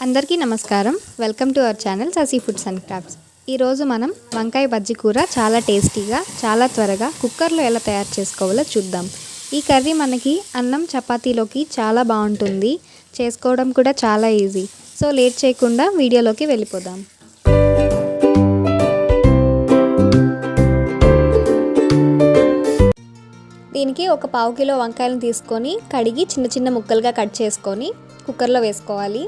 అందరికీ నమస్కారం. Welcome to our channel sassy foods and crafts. ఈరోజు మనం వంకాయ బజ్జీ కూర చాలా టేస్టీగా చాలా త్వరగా కుక్కర్లో ఎలా తయారు చేసుకోవాలో చూద్దాం. ఈ కర్రీ మనకి అన్నం చపాతీలోకి చాలా బాగుంటుంది. చేసుకోవడం కూడా చాలా ఈజీ. సో లేట్ చేయకుండా వీడియోలోకి వెళ్ళిపోదాం. దీనికి ఒక పావు కిలో వంకాయలను తీసుకొని కడిగి చిన్న చిన్న ముక్కలుగా కట్ చేసుకొని కుక్కర్లో వేసుకోవాలి.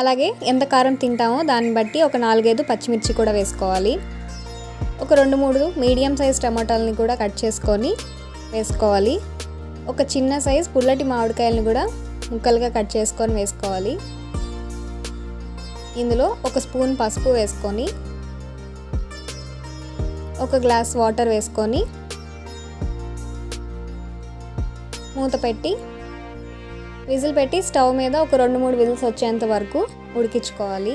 అలాగే ఎంత కారం తింటామో దాన్ని బట్టి ఒక 4-5 పచ్చిమిర్చి కూడా వేసుకోవాలి. ఒక 2-3 మీడియం సైజ్ టమాటాలని కూడా కట్ చేసుకొని వేసుకోవాలి. ఒక చిన్న సైజ్ పుల్లటి మామిడికాయలను కూడా ముక్కలుగా కట్ చేసుకొని వేసుకోవాలి. ఇందులో ఒక స్పూన్ పసుపు వేసుకొని ఒక గ్లాస్ వాటర్ వేసుకొని మూత పెట్టి విజిల్ పెట్టి స్టవ్ మీద ఒక 2-3 విజిల్స్ వచ్చేంత వరకు ఉడికించుకోవాలి.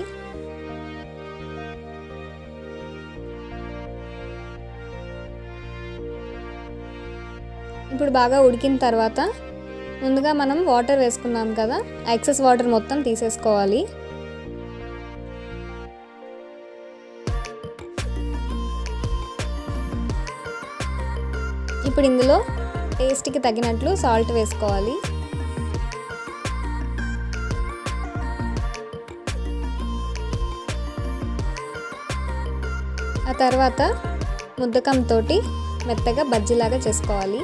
ఇప్పుడు బాగా ఉడికిన తర్వాత ముందుగా మనం వాటర్ వేసుకున్నాం కదా, ఎక్సెస్ వాటర్ మొత్తం తీసేసుకోవాలి. ఇప్పుడు ఇందులో టేస్ట్కి తగినట్లు సాల్ట్ వేసుకోవాలి. ఆ తర్వాత ముద్దకంతో మెత్తగా బజ్జీలాగా చేసుకోవాలి.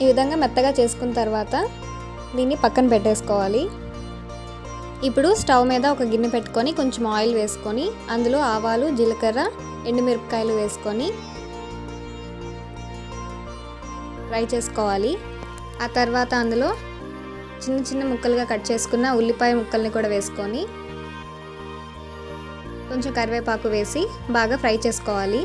ఈ విధంగా మెత్తగా చేసుకున్న తర్వాత దీన్ని పక్కన పెట్టేసుకోవాలి. ఇప్పుడు స్టవ్ మీద ఒక గిన్నె పెట్టుకొని కొంచెం ఆయిల్ వేసుకొని అందులో ఆవాలు, జీలకర్ర, ఎండుమిరపకాయలు వేసుకొని ఫ్రై చేసుకోవాలి. ఆ తర్వాత అందులో చిన్న చిన్న ముక్కలుగా కట్ చేసుకున్న ఉల్లిపాయ ముక్కల్ని కూడా వేసుకొని కొంచెం కరివేపాకు వేసి బాగా ఫ్రై చేసుకోవాలి.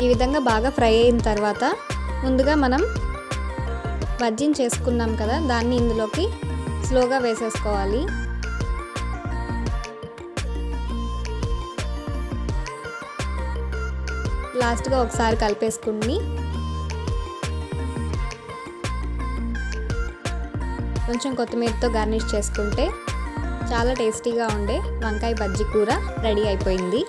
ఈ విధంగా బాగా ఫ్రై అయిన తర్వాత ముందుగా మనం బజ్జీని చేసుకున్నాం కదా, దాన్ని ఇందులోకి స్లోగా వేసేసుకోవాలి. లాస్ట్గా ఒకసారి కలిపేసుకుని కొంచెం కొత్తిమీరతో గార్నిష్ చేసుకుంటే చాలా టేస్టీగా ఉండే వంకాయ బజ్జీ కూర రెడీ అయిపోయింది.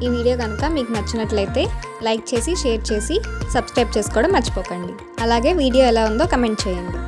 ఈ వీడియో కనుక మీకు నచ్చినట్లయితే లైక్ చేసి, షేర్ చేసి, సబ్స్క్రైబ్ చేసుకోవడం మర్చిపోకండి. అలాగే వీడియో ఎలా ఉందో కమెంట్ చేయండి.